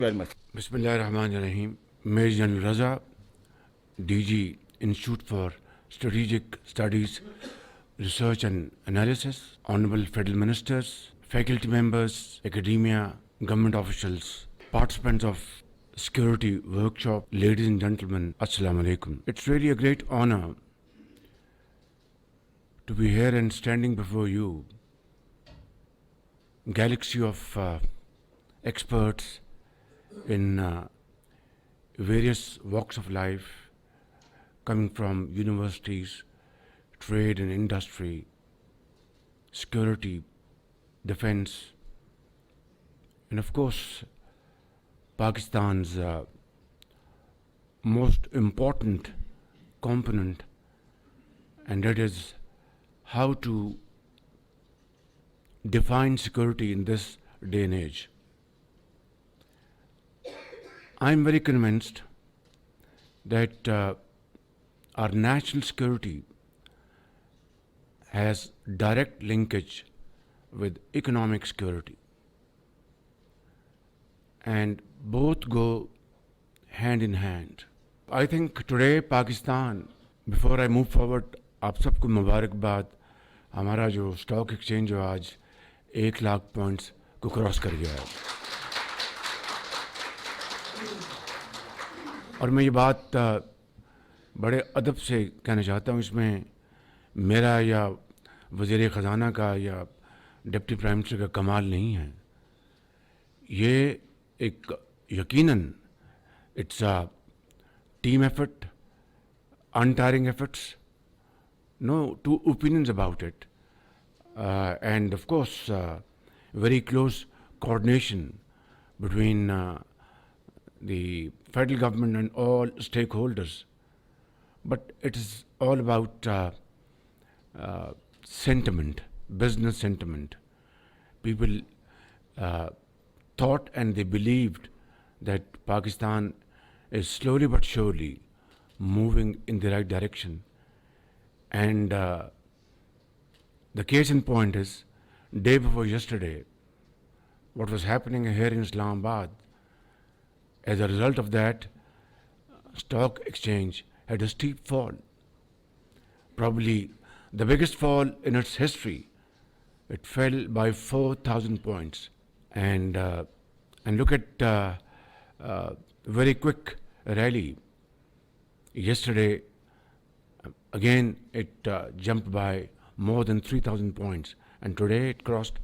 very much. Bismillah ar-Rahman ar-Rahim. Major General Raza, DG, Institute for Strategic Studies, Research and Analysis, Honorable Federal Ministers, faculty members, academia, government officials, participants of security workshop, ladies and gentlemen, Assalamu alaikum. It's really a great honor to be here and standing before you, galaxy of experts in various walks of life, coming from universities, trade and industry, security, defense, and of course, Pakistan's most important component, and that is how to define security in this day and age. I'm very convinced that our national security has direct linkage with economic security, and both go hand in hand. I think today Pakistan, before I move forward, آپ سب کو مبارکباد. ہمارا جو stock exchange جو آج 1,00,000 points کو cross کر گیا ہے، اور میں یہ بات بڑے ادب سے کہنا چاہتا ہوں، اس میں میرا یا وزیر خزانہ کا یا ڈپٹی پرائم منسٹر کا کمال نہیں ہے. یہ ایک یقیناً it's a team effort, untiring efforts, no two opinions about it, and of course very close coordination between the federal government and all stakeholders. But it is all about sentiment, business sentiment. People thought and they believed that Pakistan is slowly but surely moving in the right direction. And the case in point is, day before yesterday, what was happening here in Islamabad. As a result of that, stock exchange had a steep fall, probably the biggest fall in its history. It fell by 4,000 points. And look at very quick rally. Yesterday, again, it jumped by more than 3,000 points, and today it crossed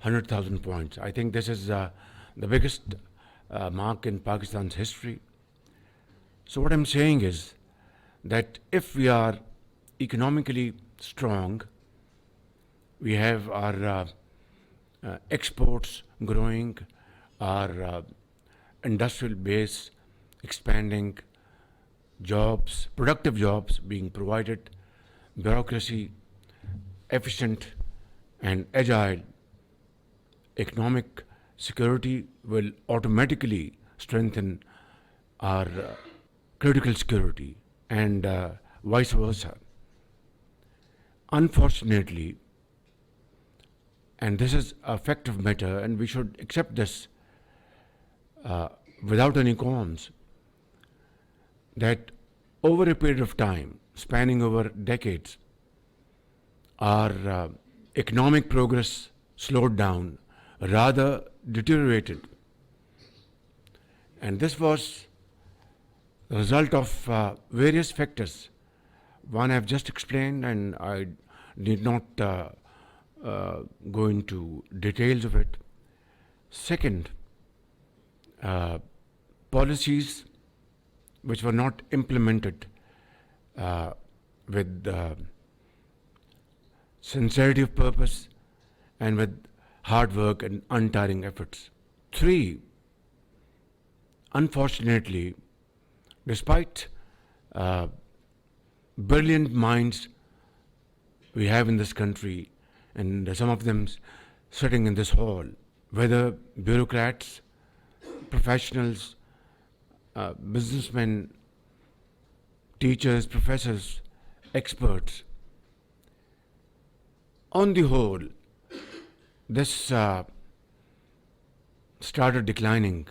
100,000 points. I think this is the biggest mark in Pakistan's history. So what I'm saying is that if we are economically strong, we have our exports growing, our industrial base expanding, jobs, productive jobs being provided, bureaucracy efficient and agile, economic security will automatically strengthen our critical security, and vice versa. Unfortunately, and this is a fact of matter, and we should accept this without any qualms, that over a period of time, spanning over decades, our economic progress slowed down, rather deteriorated. And this was the result of various factors. One I've just explained, and I need not go into details of it. Second, policies which were not implemented with sincerity of purpose and with hard work and untiring efforts. 3, unfortunately, despite brilliant minds we have in this country, and some of them sitting in this hall, whether bureaucrats, professionals, businessmen, teachers, professors, experts, on the whole, this started declining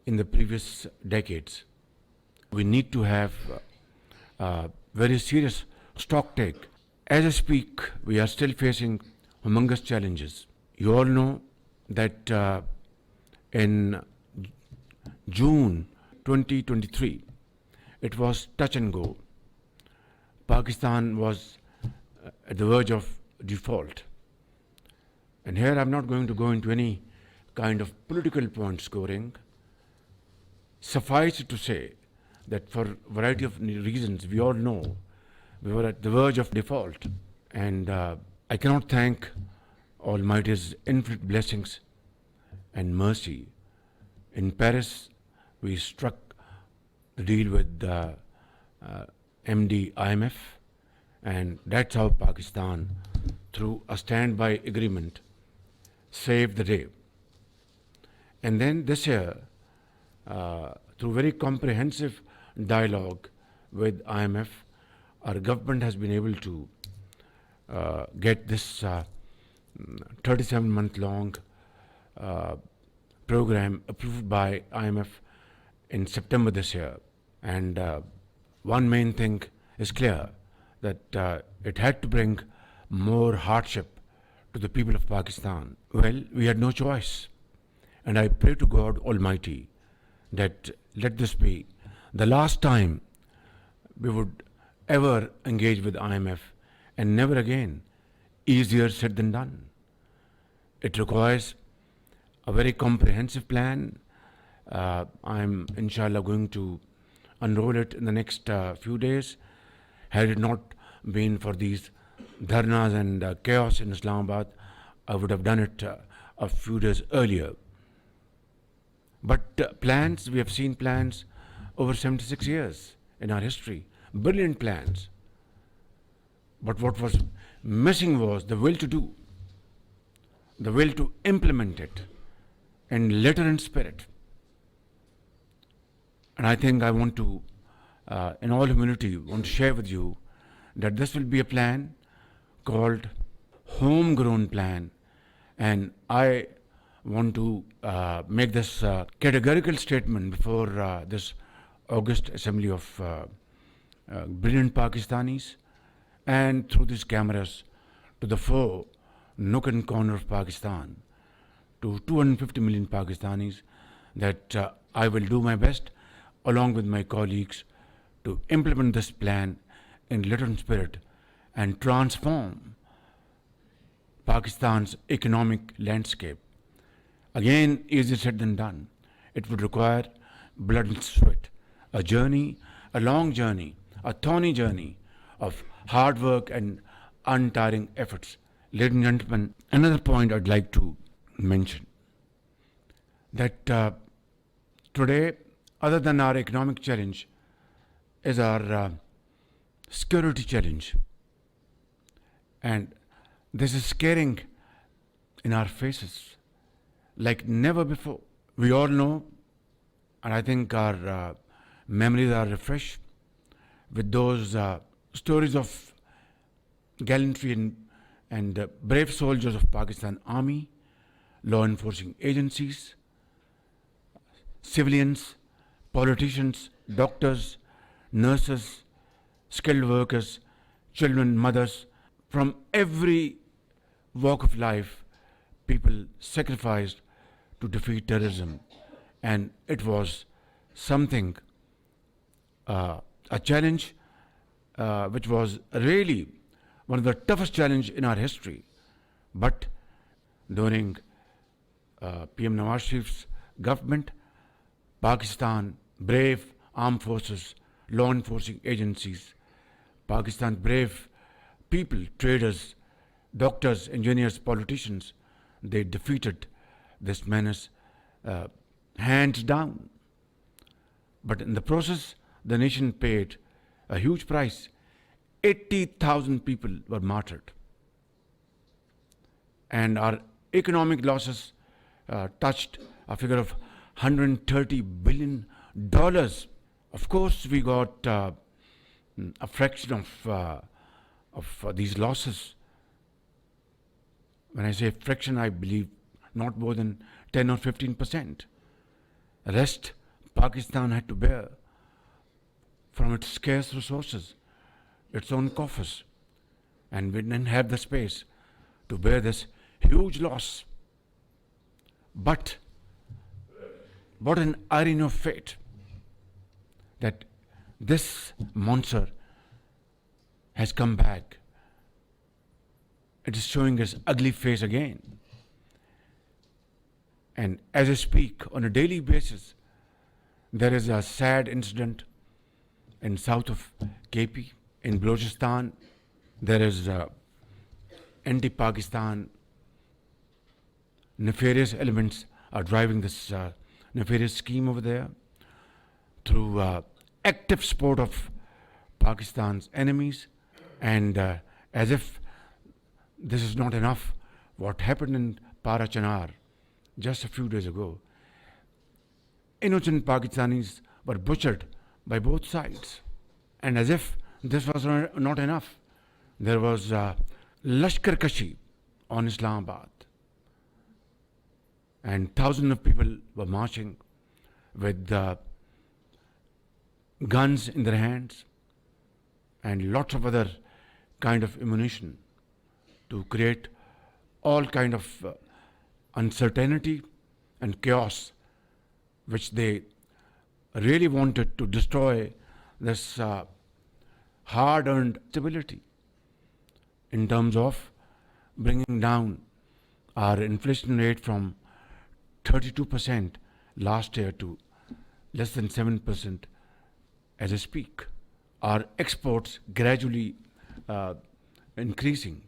in the previous decades. We need to have very serious stock take. As I speak, we are still facing humongous challenges. You all know that in June 2023, it was touch and go. Pakistan was at the verge of default. And here I'm not going to go into any kind of political point scoring. Suffice it to say that for a variety of reasons, we all know we were at the verge of default. And I cannot thank Almighty's infinite blessings and mercy. In Paris, we struck the deal with MD IMF, and that's how Pakistan, through a standby agreement, saved the day. And then this year, through very comprehensive dialogue with IMF, our government has been able to get this 37-month-long program approved by IMF in September this year. And one main thing is clear, that it had to bring more hardship to the people of Pakistan. Well, we had no choice. And I pray to God Almighty that let this be the last time we would ever engage with IMF, and never again. Easier said than done. It requires a very comprehensive plan. I'm inshallah going to unroll it in the next few days. Had it not been for these dharnas and chaos in Islamabad, I would have done it a few days earlier. But plans, we have seen plans over 76 years in our history. Brilliant plans. But what was missing was the will to do, the will to implement it in letter and spirit. And I think I want to, in all humility, want to share with you that this will be a plan called Homegrown Plan. And I want to make this categorical statement before this august assembly of brilliant Pakistanis, and through these cameras to the four nook and corner of Pakistan, to 250 million Pakistanis, that I will do my best along with my colleagues to implement this plan in letter and spirit and transform Pakistan's economic landscape. Again, easier said than done. It would require blood and sweat, a journey, a long journey, a thorny journey of hard work and untiring efforts. Ladies and gentlemen, another point I'd like to mention, that today, other than our economic challenge, is our security challenge. And this is scaring in our faces like never before. We all know, and I think our memories are refreshed with those stories of gallantry and brave soldiers of Pakistan Army, law enforcing agencies, civilians, politicians, doctors, nurses, skilled workers, children, mothers, from every walk of life. People sacrificed to defeat terrorism, and it was something, a challenge which was really one of the toughest challenges in our history. But during PM Nawaz Sharif's government, Pakistan, brave armed forces, law enforcing agencies, Pakistan, brave people, traders, doctors, engineers, politicians, they defeated this menace hands down. But in the process, the nation paid a huge price. 80,000 people were martyred. And our economic losses touched a figure of $130 billion. Of course, we got a fraction of these losses. When I say fraction, I believe not more than 10 or 15%. The rest Pakistan had to bear from its scarce resources, its own coffers, and we didn't have the space to bear this huge loss. But what an irony of fate that this monster has come back. It is showing its ugly face again. And as I speak, on a daily basis, there is a sad incident in south of KP, in Balochistan. There is anti-Pakistan nefarious elements are driving this nefarious scheme over there through active support of Pakistan's enemies. And as if this is not enough, what happened in Parachanar just a few days ago, innocent Pakistanis were butchered by both sides. And as if this was not enough, there was Lashkar Kashi on Islamabad. And thousands of people were marching with guns in their hands and lots of other kind of ammunition to create all kind of uncertainty and chaos, which they really wanted to destroy this hard-earned stability in terms of bringing down our inflation rate from 32% last year to less than 7% as I speak. Our exports gradually increasing.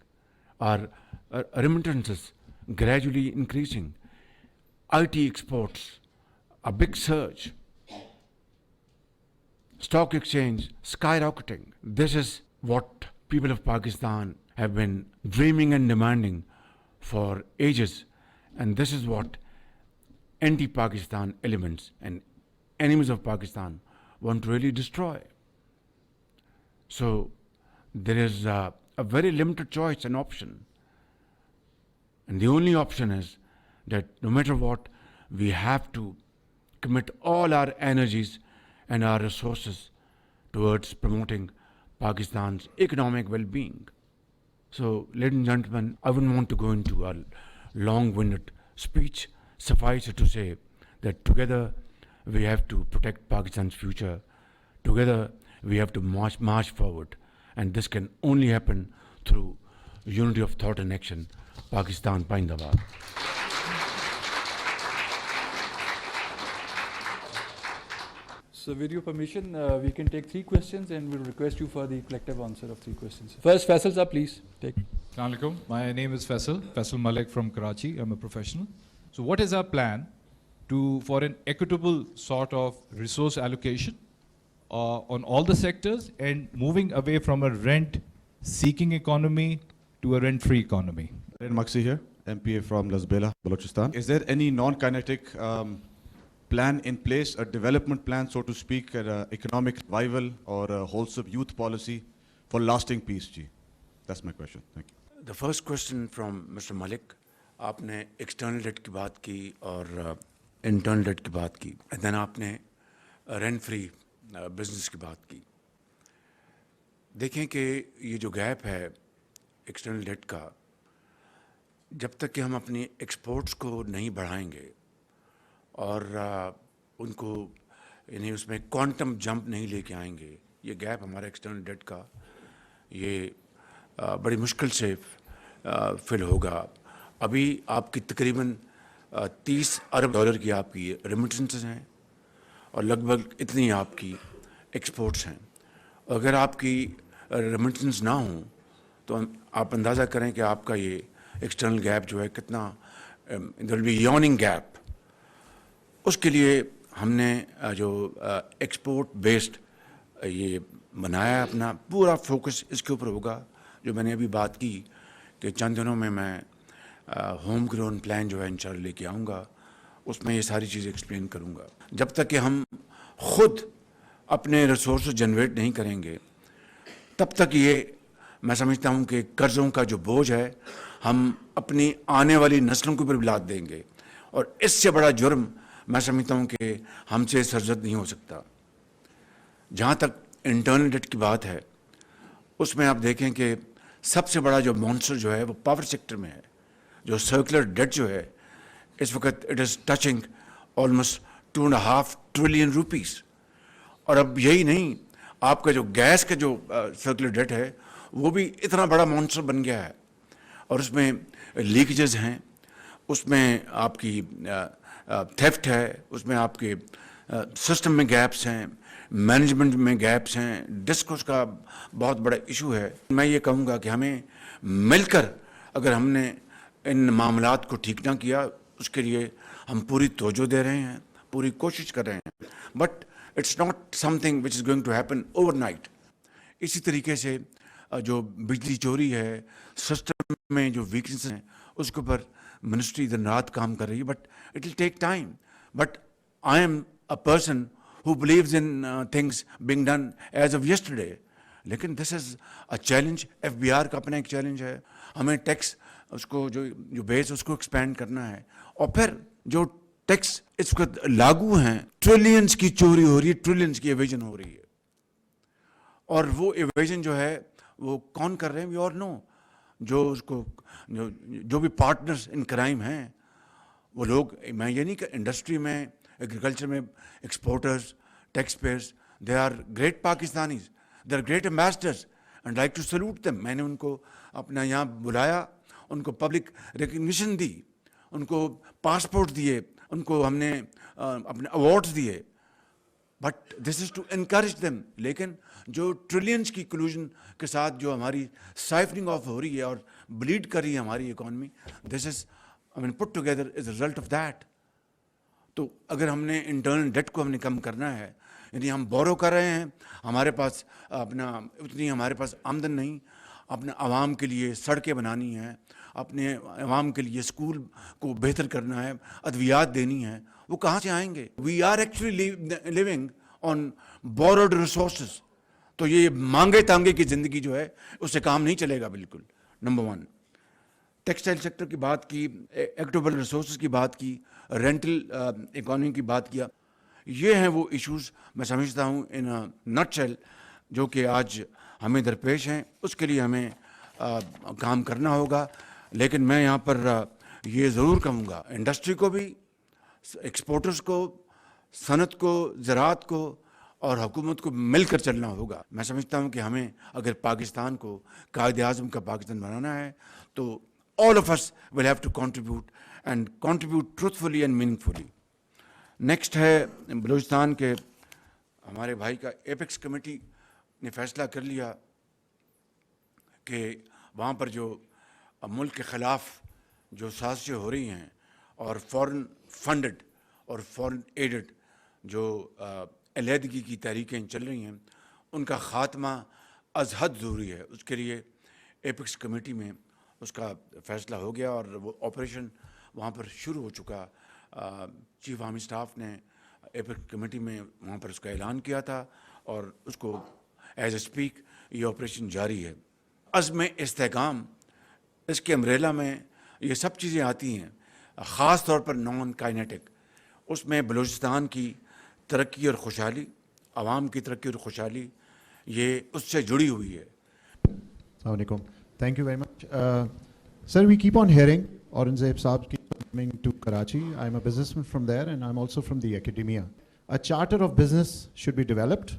Our remittances gradually increasing. IT exports, a big surge. Stock exchange skyrocketing. This is what people of Pakistan have been dreaming and demanding for ages. And this is what anti-Pakistan elements and enemies of Pakistan want to really destroy. So there is a very limited choice and option. And the only option is that no matter what, we have to commit all our energies and our resources towards promoting Pakistan's economic well-being. So, ladies and gentlemen, I wouldn't want to go into a long-winded speech. Suffice it to say that together we have to protect Pakistan's future. Together we have to march forward. And this can only happen through unity of thought and action. Pakistan Paindabad. So with your permission, we can take 3 questions and we'll request you for the collective answer of 3 questions. First, Faisal sir, please take. Assalamu alaikum. My name is Faisal Malik from Karachi. I'm a professional. So what is our plan for an equitable sort of resource allocation on all the sectors and moving away from a rent-seeking economy to a rent-free economy? Maksi here, MPA from Lasbela, Balochistan. Is there any non-kinetic plan in place, a development plan, so to speak, an economic revival or a wholesome youth policy for lasting peace? Ji? That's my question. Thank you. The first question from Mr. Malik, आपने external debt की बात की और internal debt की बात की, and then आपने rent free business की बात की. देखें कि ये जो गैप है external debt का, जब तक कि हम अपनी exports को नहीं बढ़ाएंगे और उनको यानी उसमें क्वांटम जंप नहीं लेके आएंगे, ये गैप हमारा एक्सटर्नल डेट का ये बड़ी मुश्किल से फिल होगा. अभी आपकी तकरीबन 30 अरब डॉलर की आपकी रेमिटेंसेस हैं और लगभग इतनी आपकी एक्सपोर्ट्स हैं. अगर आपकी रेमिटेंस ना हो तो आप अंदाज़ा करें कि आपका ये एक्सटर्नल गैप जो है कितना, there will be yawning gap. उसके लिए हमने जो एक्सपोर्ट बेस्ड ये बनाया, अपना पूरा फोकस इसके ऊपर होगा. जो मैंने अभी बात की कि चंद दिनों में मैं होम ग्रोन प्लान जो है इंशाल्लाह लेके आऊँगा, उसमें ये सारी चीज़ें एक्सप्लेन करूँगा. जब तक कि हम खुद अपने रिसोर्स जनरेट नहीं करेंगे तब तक ये मैं समझता हूँ कि कर्ज़ों का जो बोझ है हम अपनी आने वाली नस्लों के ऊपर भी लाद देंगे. और इससे बड़ा जुर्म میں سمجھتا ہوں کہ ہم سے سرزد نہیں ہو سکتا. جہاں تک انٹرنل ڈیٹ کی بات ہے, اس میں آپ دیکھیں کہ سب سے بڑا جو مانسٹر جو ہے وہ پاور سیکٹر میں ہے. جو سرکولر ڈیٹ جو ہے اس وقت it is touching almost 2.5 trillion rupees. اور اب یہی نہیں, آپ کا جو گیس کا جو سرکولر ڈیٹ ہے وہ بھی اتنا بڑا مانسٹر بن گیا ہے, اور اس میں لیکیجز ہیں, اس میں آپ کی تھیفٹ ہے, اس میں آپ کے سسٹم میں گیپس ہیں, مینجمنٹ میں گیپس ہیں, ڈسکورس کا بہت بڑا ایشو ہے. میں یہ کہوں گا کہ ہمیں مل کر اگر ہم نے ان معاملات کو ٹھیک نہ کیا, اس کے لیے ہم پوری توجہ دے رہے ہیں, پوری کوشش کر رہے ہیں, but it's not something which is going to happen overnight. اسی طریقے سے جو بجلی چوری ہے, سسٹم میں جو ویکنیس ہیں, اس کے اوپر منسٹری دن رات کام کر رہی ہے, but it will take time. But I am a person who believes in things being done as of yesterday. لیکن this is a challenge. FBR کا اپنا ایک چیلنج ہے, ہمیں ٹیکس اس کو جو بیس اس کو ایکسپینڈ کرنا ہے, اور پھر جو ٹیکس اس وقت لاگو ہیں, ٹریلینز کی چوری ہو رہی ہے, ٹریلینز کی ایویژن ہو رہی ہے, اور وہ ایویژن جو ہے وہ کون کر رہے ہیں, وی آل نو. جو اس کو جو بھی پارٹنرز ان کرائم ہیں وہ لوگ, میں یہ نہیں کہ انڈسٹری میں, ایگریکلچر میں, exporters, tax payers, they are great Pakistanis, they are great ambassadors and like to salute them. میں نے ان کو اپنا یہاں بلایا, ان کو پبلک ریکگنیشن دی, ان کو پاسپورٹ دیے, ان کو ہم نے اپنے ایوارڈز دیے, but this is to encourage them. لیکن جو ٹریلینز کی کلوژن کے ساتھ جو ہماری سائفننگ آف ہو رہی ہے اور بلیڈ کر رہی ہے ہماری economy, this is I mean put together as a result of that. تو اگر ہم نے انٹرنل ڈیٹ کو ہم نے کم کرنا ہے, یعنی ہم بورو کر رہے ہیں, ہمارے پاس اپنا اتنی ہمارے پاس آمدن نہیں, اپنے عوام کے لیے سڑکیں بنانی ہیں, اپنے عوام کے لیے اسکول کو بہتر کرنا ہے, ادویات دینی ہیں, وہ کہاں سے آئیں گے؟ We are actually living on board resources. تو یہ مانگے تانگے کی زندگی جو ہے اس سے کام نہیں چلے گا بالکل. نمبر 1, ٹیکسٹائل سیکٹر کی بات کی, ایکٹیبل ریسورسز کی بات کی, رینٹل اکانومی کی بات کیا. یہ ہیں وہ ایشوز میں سمجھتا ہوں ان نٹ شیل جو کہ آج ہمیں درپیش ہیں. اس کے لیے ہمیں کام کرنا ہوگا. لیکن میں یہاں پر یہ ضرور کہوں گا, انڈسٹری کو بھی, ایکسپورٹرز کو, صنعت کو, زراعت کو اور حکومت کو مل کر چلنا ہوگا. میں سمجھتا ہوں کہ ہمیں اگر پاکستان کو قائد اعظم کا پاکستان بنانا ہے تو all of us will have to contribute and contribute truthfully and meaningfully. Next ہے بلوچستان کے ہمارے بھائی کا ایپیکس کمیٹی نے فیصلہ کر لیا کہ وہاں پر جو ملک کے خلاف جو سازشیں ہو رہی ہیں اور فورن فنڈڈ اور فورن ایڈڈ جو علیحدگی کی تحریکیں چل رہی ہیں, ان کا خاتمہ از حد ضروری ہے. اس کے لیے ایپیکس کمیٹی میں اس کا فیصلہ ہو گیا اور وہ آپریشن وہاں پر شروع ہو چکا. چیف آرمی اسٹاف نے ایپیکس کمیٹی میں وہاں پر اس کا اعلان کیا تھا, اور اس کو ایز اے اسپیک یہ آپریشن جاری ہے. عزم استحکام, اس کے امبریلا میں یہ سب چیزیں آتی ہیں, خاص طور پر نان کائنیٹک. اس میں بلوچستان کی ترقی اور خوشحالی, عوام کی ترقی اور خوشحالی, یہ اس سے جڑی ہوئی ہے. السلام علیکم. Thank you very much. Sir, we keep on hearing Aurangzeb Saab keeps coming to Karachi. I'm a businessman from there and I'm also from the academia. A charter of business should be developed.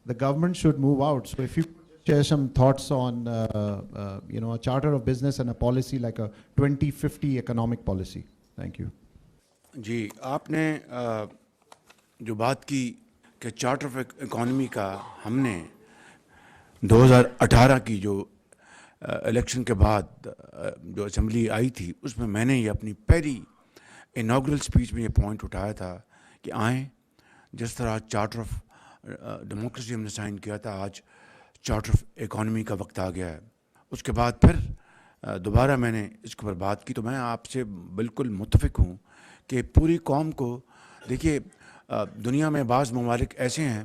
The government should move out. So if you share some thoughts on, a charter of business and a policy like a 2050 economic policy. Thank you. جی, آپ نے جو بات کی کہ charter of economy کا ہم نے 2018 کی جو الیکشن کے بعد جو اسمبلی آئی تھی, اس میں نے یہ اپنی پہلی انوگرل اسپیچ میں یہ پوائنٹ اٹھایا تھا کہ آئیں, جس طرح چارٹر آف ڈیموکریسی ہم نے سائن کیا تھا, آج چارٹر آف اکانومی کا وقت آ گیا ہے. اس کے بعد پھر دوبارہ میں نے اس کے اوپر بات کی. تو میں آپ سے بالکل متفق ہوں کہ پوری قوم کو, دیکھیے دنیا میں بعض ممالک ایسے ہیں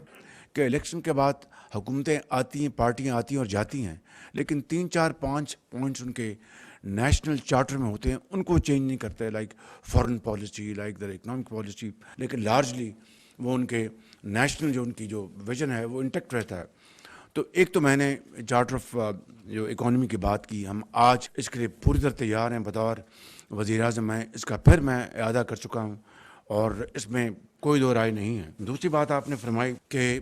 کہ الیکشن کے بعد حکومتیں آتی ہیں, پارٹیاں آتی ہیں اور جاتی ہیں, لیکن 3 4 5 پوائنٹس ان کے نیشنل چارٹر میں ہوتے ہیں ان کو چینج نہیں کرتے, لائک فارن پالیسی, لائک در اکنامک پالیسی, لیکن لارجلی وہ ان کے نیشنل جو ان کی جو ویژن ہے وہ انٹیکٹ رہتا ہے. تو ایک تو میں نے چارٹر آف جو اکانومی کی بات کی, ہم آج اس کے لیے پوری طرح تیار ہیں بطور وزیر اعظم. میں اس کا پھر میں اعادہ کر چکا ہوں اور اس میں کوئی دو رائے نہیں ہے. دوسری بات آپ نے فرمائی کہ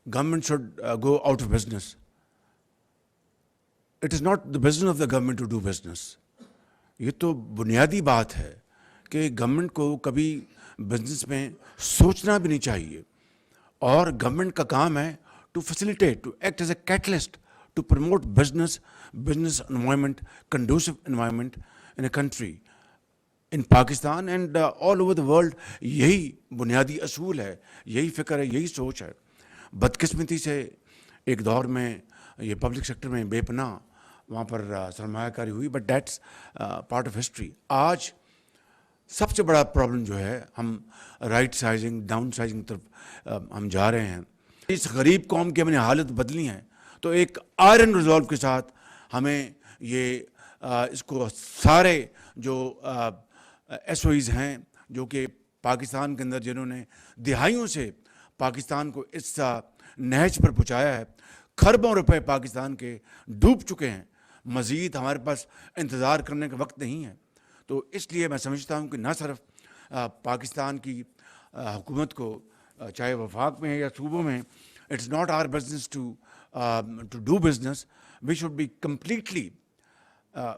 government should go out of business. It is not the business of the government to do business. یہ تو بنیادی بات ہے کہ گورنمنٹ کو کبھی بزنس میں سوچنا بھی نہیں چاہیے, اور گورنمنٹ کا کام ہے to facilitate, to act as a catalyst, to promote business environment, conducive environment in a country, in Pakistan and all over the world. یہی بنیادی اصول ہے, یہی فکر ہے, یہی سوچ ہے. بدقسمتی سے ایک دور میں یہ پبلک سیکٹر میں بے پناہ وہاں پر سرمایہ کاری ہوئی, but that's part of history. آج سب سے بڑا پرابلم جو ہے, ہم رائٹ سائزنگ, ڈاؤن سائزنگ طرف ہم جا رہے ہیں. اس غریب قوم کی ہم نے حالت بدلی ہے, تو ایک آئرن ریزولو کے ساتھ ہمیں یہ اس کو سارے جو ایس او ایز ہیں جو کہ پاکستان کے اندر جنہوں نے دہائیوں سے پاکستان کو اس نہج پر پہنچایا ہے, کھربوں روپے پاکستان کے ڈوب چکے ہیں, مزید ہمارے پاس انتظار کرنے کا وقت نہیں ہے. تو اس لیے میں سمجھتا ہوں کہ نہ صرف پاکستان کی حکومت کو, چاہے وفاق میں ہے یا صوبوں میں, it's not our business to do business. We should be completely,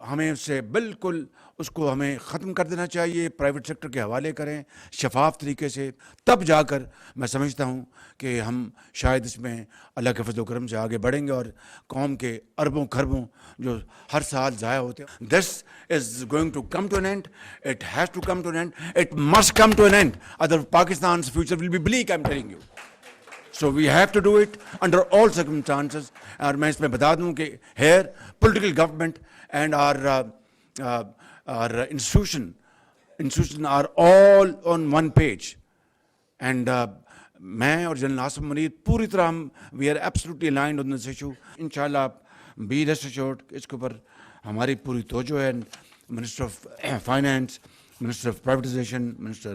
ہمیں اس سے بالکل اس کو ہمیں ختم کر دینا چاہیے, پرائیویٹ سیکٹر کے حوالے کریں شفاف طریقے سے. تب جا کر میں سمجھتا ہوں کہ ہم شاید اس میں اللہ کے فضل و کرم سے آگے بڑھیں گے, اور قوم کے اربوں کھربوں جو ہر سال ضائع ہوتے ہیں, this is going to come to an end. It has to come to an end. It must come to an end, other پاکستان's future will be bleak, I'm telling you. So we have to do it under all circumstances. اور میں اس میں بتا دوں کہ here political government and our institution are all on one page. And میں اور general Asif Munir پوری طرح ہم we are absolutely aligned on this issue. انشاءاللہ be rest assured اس کے اوپر ہماری پوری توجہ ہے. Minister of finance, minister of privatisation, minister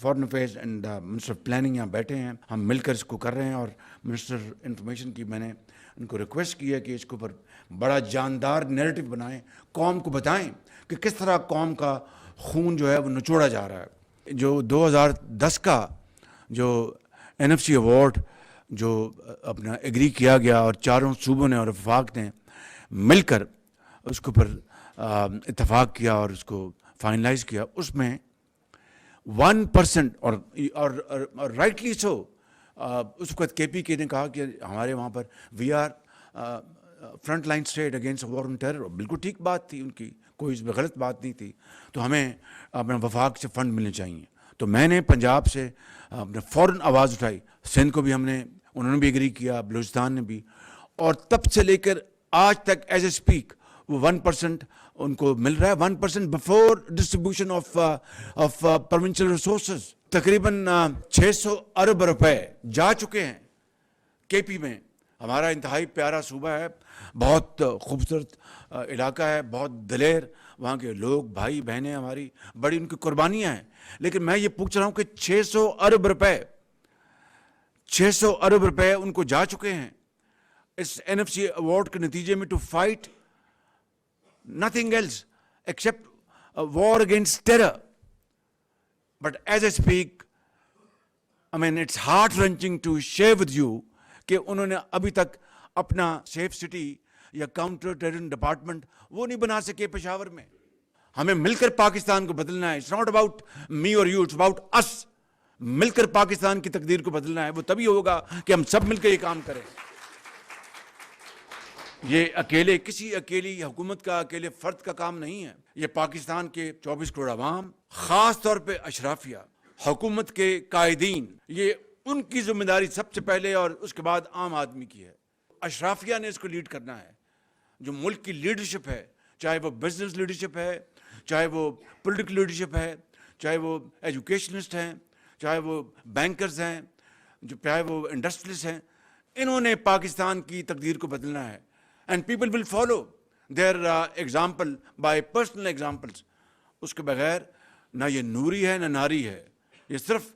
foreign affairs and minister of planning یہاں بیٹھے ہیں, ہم مل کر اس کو کر رہے ہیں. اور منسٹر انفارمیشن کی میں نے ان کو ریکویسٹ کی ہے کہ اس کے اوپر بڑا جاندار نیریٹو بنائیں, قوم کو بتائیں کہ کس طرح قوم کا خون جو ہے وہ نچوڑا جا رہا ہے. جو 2010 کا جو NFC ایوارڈ جو اپنا ایگری کیا گیا اور چاروں صوبوں نے اور وفاق نے مل کر اس کے اوپر اتفاق کیا اور اس کو فائنلائز کیا, اس میں 1% اور رائٹلی سو, اس وقت KPK نے کہا کہ ہمارے وہاں پر we are front line state against war on terror. بالکل ٹھیک بات تھی ان کی, کوئی اس میں غلط بات نہیں تھی. تو ہمیں اپنا وفاق سے فنڈ ملنے چاہیے. تو میں نے پنجاب سے اپنے فوراً آواز اٹھائی, سندھ کو بھی ہم نے, انہوں نے بھی ایگری کیا, بلوچستان نے بھی, اور تب سے لے کر آج تک ایز اے اسپیک وہ 1% ان کو مل رہا ہے. 1% before distribution of provincial resources. تقریباً 600 ارب روپے جا چکے ہیں KP میں. ہمارا انتہائی پیارا صوبہ ہے, بہت خوبصورت علاقہ ہے, بہت دلیر وہاں کے لوگ, بھائی بہنیں ہماری, بڑی ان کی قربانیاں ہیں. لیکن میں یہ پوچھ رہا ہوں کہ 600 ارب روپے ان کو جا چکے ہیں اس NFC ایوارڈ کے نتیجے میں, to fight nothing else except a war against terror. But as I speak, I mean, it's heart-wrenching to share with you کہ انہوں نے ابھی تک اپنا سیف سٹی یا کاؤنٹر ٹیررزم ڈپارٹمنٹ وہ نہیں بنا سکے پشاور میں. ہمیں مل کر پاکستان کو بدلنا ہے. It's not about me or you, it's about us. مل کر پاکستان کی تقدیر کو بدلنا ہے. وہ تبھی ہوگا کہ ہم سب مل کر یہ کام کریں. یہ اکیلے کسی اکیلی حکومت کا, اکیلے فرد کا کام نہیں ہے. یہ پاکستان کے 24 کروڑ عوام, خاص طور پہ اشرافیہ, حکومت کے قائدین, یہ ان کی ذمہ داری سب سے پہلے اور اس کے بعد عام آدمی کی ہے. اشرافیہ نے اس کو لیڈ کرنا ہے. جو ملک کی لیڈرشپ ہے, چاہے وہ بزنس لیڈرشپ ہے, چاہے وہ پولیٹیکل لیڈرشپ ہے, چاہے وہ ایجوکیشنسٹ ہیں, چاہے وہ بینکرز ہیں, چاہے وہ انڈسٹریلسٹ ہیں, انہوں نے پاکستان کی تقدیر کو بدلنا ہے. And people will follow. their example by personal examples. اس کے بغیر نہ یہ نوری ہے نہ ناری ہے. یہ صرف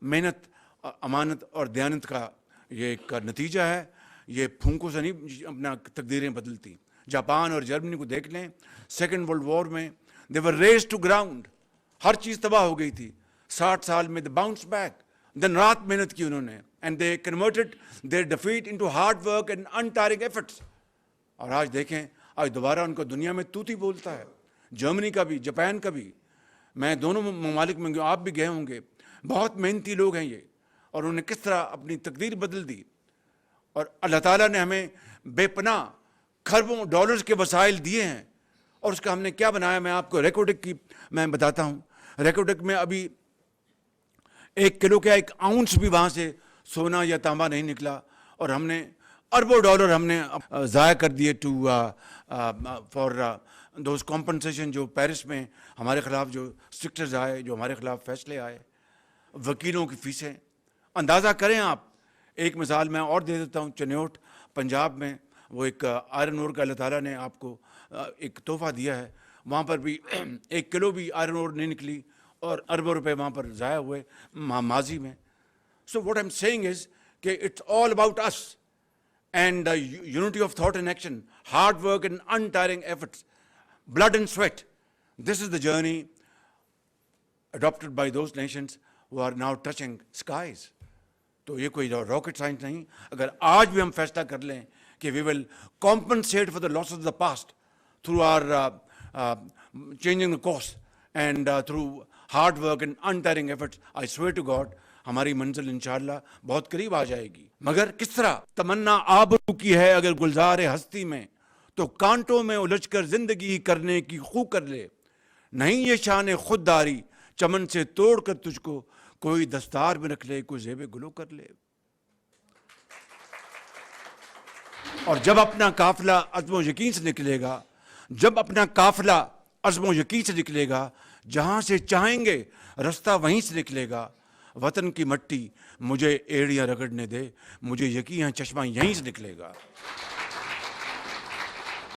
محنت, امانت اور دیانت کا یہ ایک نتیجہ ہے. یہ پھونکوں سے نہیں اپنا تقدیریں بدلتی. جاپان اور جرمنی کو دیکھ لیں, سیکنڈ ورلڈ وار میں they were razed to ground. ہر چیز تباہ ہو گئی تھی. 60 سال میں they bounced back. دن رات محنت کی انہوں نے, and they converted their defeat into hard work and untiring efforts. اور آج دیکھیں, آج دوبارہ ان کو دنیا میں توتی بولتا ہے. جرمنی کا بھی, جاپان کا بھی. میں دونوں ممالک میں گیا, آپ بھی گئے ہوں گے. بہت محنتی لوگ ہیں یہ, اور انہوں نے کس طرح اپنی تقدیر بدل دی. اور اللہ تعالیٰ نے ہمیں بے پناہ کھربوں ڈالرز کے وسائل دیے ہیں, اور اس کا ہم نے کیا بنایا. میں آپ کو ریکوڈک کی میں بتاتا ہوں. ریکوڈک میں ابھی 1 کلو کا 1 آؤنس بھی وہاں سے سونا یا تانبا نہیں نکلا, اور ہم نے اربوں ڈالر ہم نے ضائع کر دیے ٹو فار دوز کمپنسیشن جو پیرس میں ہمارے خلاف جو اسٹرکچرز آئے, جو ہمارے خلاف فیصلے آئے, وکیلوں کی فیسیں. اندازہ کریں آپ. ایک مثال میں اور دے دیتا ہوں. چنیوٹ پنجاب میں وہ ایک آئرن اور کا اللہ تعالیٰ نے آپ کو ایک تحفہ دیا ہے. وہاں پر بھی 1 کلو بھی آئرن اور نہیں نکلی, اور اربوں روپے وہاں پر ضائع ہوئے ماضی میں. So what I am saying is کہ it's all about us and unity of thought and action, hard work and untiring efforts, blood and sweat. This is the journey adopted by those nations who are now touching skies. تو یہ کوئی rocket science نہیں. اگر آج بھی ہم فیصلہ کر لیں کہ we will compensate for the losses of the past through our changing the course and through hard work and untiring efforts, I swear to God, ہماری منزل انشاءاللہ بہت قریب آ جائے گی. مگر کس طرح تمنا آبرو کی ہے اگر گلزار ہستی میں, تو کانٹوں میں الجھ کر زندگی کرنے کی خو کر لے. نہیں یہ شان خودداری, چمن سے توڑ کر تجھ کو کوئی دستار میں رکھ لے, کوئی زیب گلو کر لے. اور جب اپنا قافلہ عزم و یقین سے نکلے گا, جب اپنا قافلہ عزم و یقین سے نکلے گا, جہاں سے چاہیں گے رستہ وہیں سے نکلے گا. وطن کی مٹی مجھے ایڑیاں رگڑنے دے, مجھے یقین ہے چشمہ یہیں سے نکلے گا.